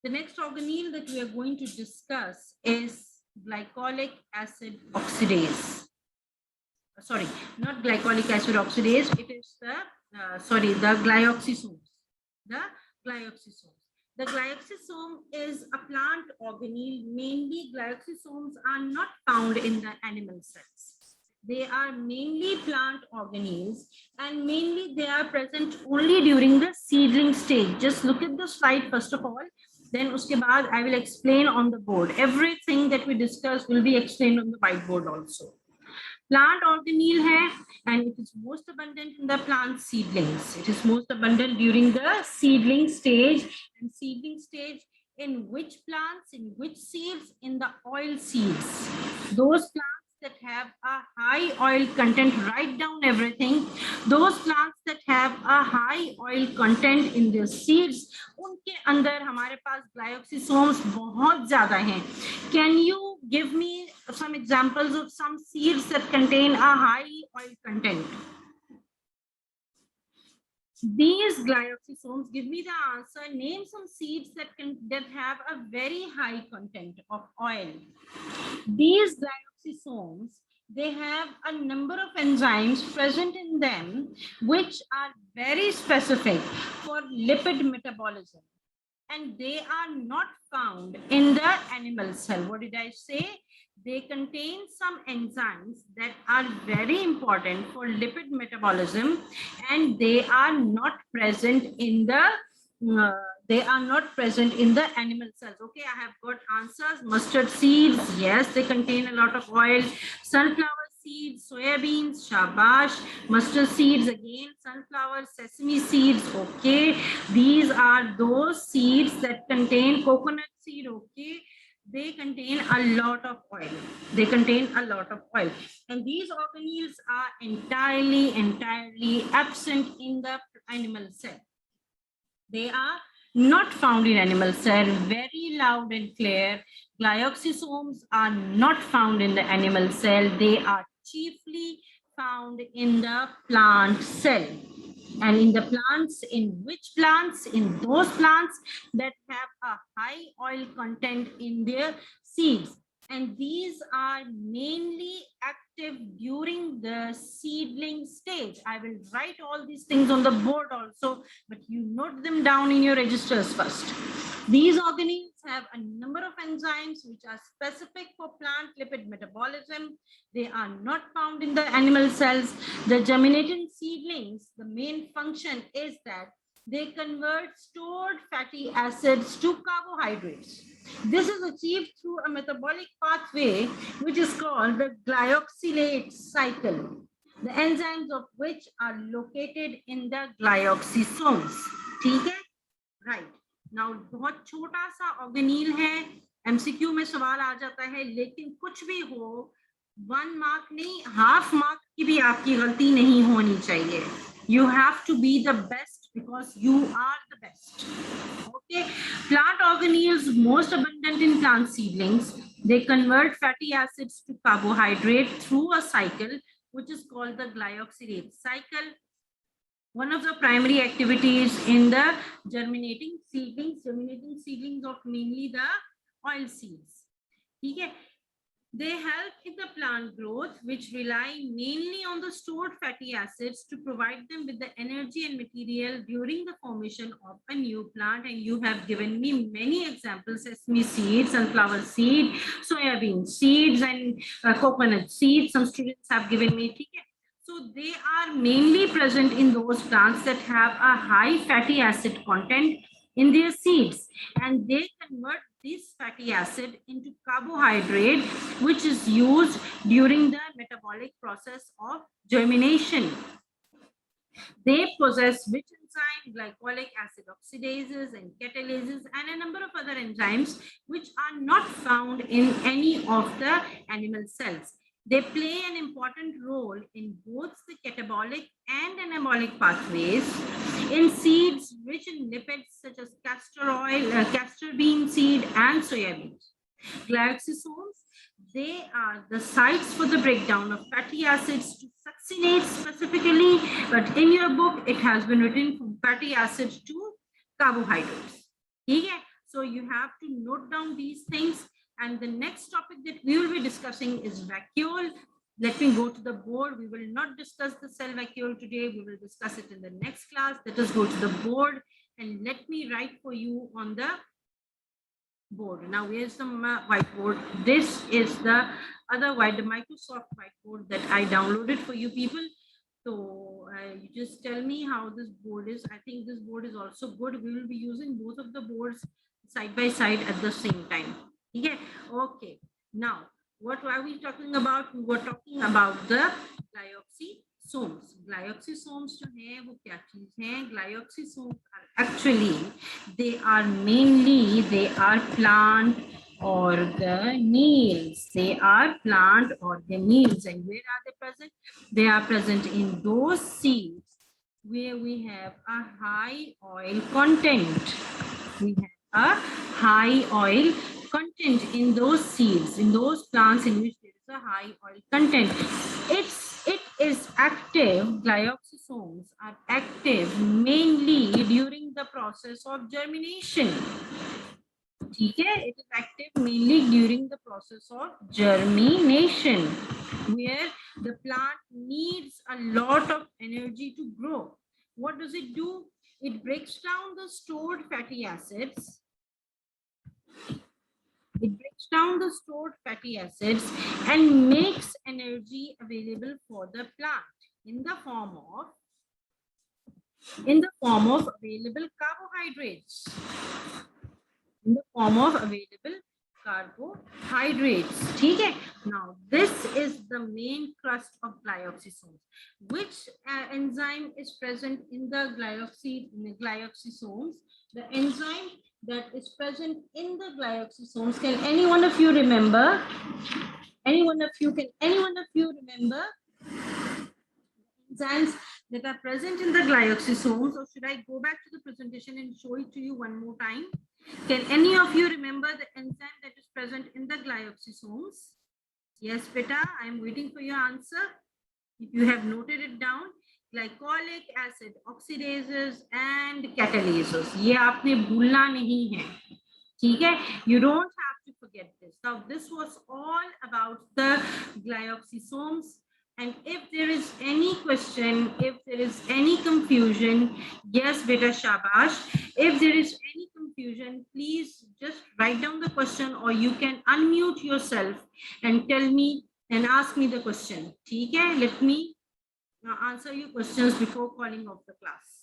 The next organelle that we are going to discuss is glycolic acid oxidase. Sorry, not glycolic acid oxidase. It is the glyoxysomes. The glyoxysomes. The glyoxysome is a plant organelle. Mainly, glyoxysomes are not found in the animal cells. They are mainly plant organelles, and mainly they are present only during the seedling stage. Just look at the slide first of all. Then uske baad I will explain on the board. Everything that we discuss will be explained on the whiteboard also. Plant organelle hai, and it is most abundant in the plant seedlings. It is most abundant during the seedling stage. And seedling stage in which plants, in which seeds? In the oil seeds. Those plants that have a high oil content, write down everything. Those plants that have a high oil content in their seeds, उनके अंदर हमारे पास glyoxysomes बहुत ज़्यादा हैं. Can you give me some examples of some seeds that contain a high oil content? These glyoxysomes, give me the answer. Name some seeds that have a very high content of oil. These glyoxysomes, they have a number of enzymes present in them which are very specific for lipid metabolism, and they are not found in the animal cell. What did I say? They contain some enzymes that are very important for lipid metabolism, and they are not present in the animal cells. Okay, I have got answers. Mustard seeds, yes, they contain a lot of oil. Sunflower seeds, soybeans, shabash. Mustard seeds, again, sunflower, sesame seeds, okay. These are those seeds that contain coconut seed, okay. They contain a lot of oil. They contain a lot of oil. And these organelles are entirely absent in the animal cell. They are not found in animal cell. Very loud and clear. Glyoxysomes are not found in the animal cell. They are chiefly found in the plant cell. And in the plants, in which plants? In those plants that have a high oil content in their seeds. And these are mainly active during the seedling stage. I will write all these things on the board also, but you note them down in your registers first. These organelles have a number of enzymes which are specific for plant lipid metabolism. They are not found in the animal cells. The germinating seedlings, the main function is that they convert stored fatty acids to carbohydrates. This is achieved through a metabolic pathway which is called the glyoxylate cycle, the enzymes of which are located in the glyoxysomes. ठीक है? Right. Now, बहुत छोटा सा ऑर्गेनील है, MCQ में सवाल आ जाता है, लेकिन कुछ भी हो 1 मार्क नहीं, हाफ मार्क की भी आपकी गलती नहीं होनी चाहिए. You have to be the best because you are the best. Okay. Plant organelles most abundant in plant seedlings. They convert fatty acids to carbohydrate through a cycle which is called the glyoxylate cycle. One of the primary activities in the germinating seedlings of mainly the oil seeds. Okay. They help in the plant growth, which rely mainly on the stored fatty acids to provide them with the energy and material during the formation of a new plant. And you have given me many examples: sesame seeds, sunflower seed, soybean seeds, and coconut seeds. Some students have given me. Okay. So they are mainly present in those plants that have a high fatty acid content in their seeds, and they convert this fatty acid into carbohydrate, which is used during the metabolic process of germination. They possess which enzyme? Glycolic acid oxidases and catalases and a number of other enzymes which are not found in any of the animal cells. They play an important role in both the catabolic and anabolic pathways in seeds rich in lipids such as castor oil, castor bean seed, and soybeans. Glyoxysomes, they are the sites for the breakdown of fatty acids to succinate specifically, but in your book, it has been written from fatty acids to carbohydrates. Okay? So you have to note down these things. And the next topic that we will be discussing is vacuole. Let me go to the board. We will not discuss the cell vacuole today. We will discuss it in the next class. Let us go to the board and let me write for you on the board. Now, here's the whiteboard. This is the other the Microsoft whiteboard that I downloaded for you people. So you just tell me how this board is. I think this board is also good. We will be using both of the boards side by side at the same time. Okay. Okay. Now, what are we talking about? We were talking about the glyoxysomes. Glyoxysomes जो है वो क्या चीज है? Glyoxysomes are actually they are plant organelles. They are plant organelles. And where are they present? They are present in those seeds where we have a high oil content. We have a high oil content in those seeds, in those plants in which there is a high oil content. It is active. Glyoxysomes are active mainly during the process of germination. Okay, it is active mainly during the process of germination, where the plant needs a lot of energy to grow. What does it do? It breaks down the stored fatty acids. It breaks down the stored fatty acids and makes energy available for the plant in the form of available carbohydrates. In the form of available carbohydrates. Okay. Now, this is the main crust of glyoxysomes. Which enzyme is present in the glyoxysomes? The enzyme that is present in the glyoxysomes. Can any one of you remember? Any one of you remember enzymes that are present in the glyoxysomes? Or should I go back to the presentation and show it to you one more time? Can any of you remember the enzyme that is present in the glyoxysomes? Yes, beta, I am waiting for your answer. If you have noted it down, glycolic acid, oxidases and catalases. ये आपने भूलना नहीं है. ठीक है? You don't have to forget this. Now, this was all about the glyoxysomes. And if there is any question, if there is any confusion, yes, beta shabash. If there is any confusion, please just write down the question, or you can unmute yourself and tell me and ask me the question. Okay, let me answer your questions before calling off the class.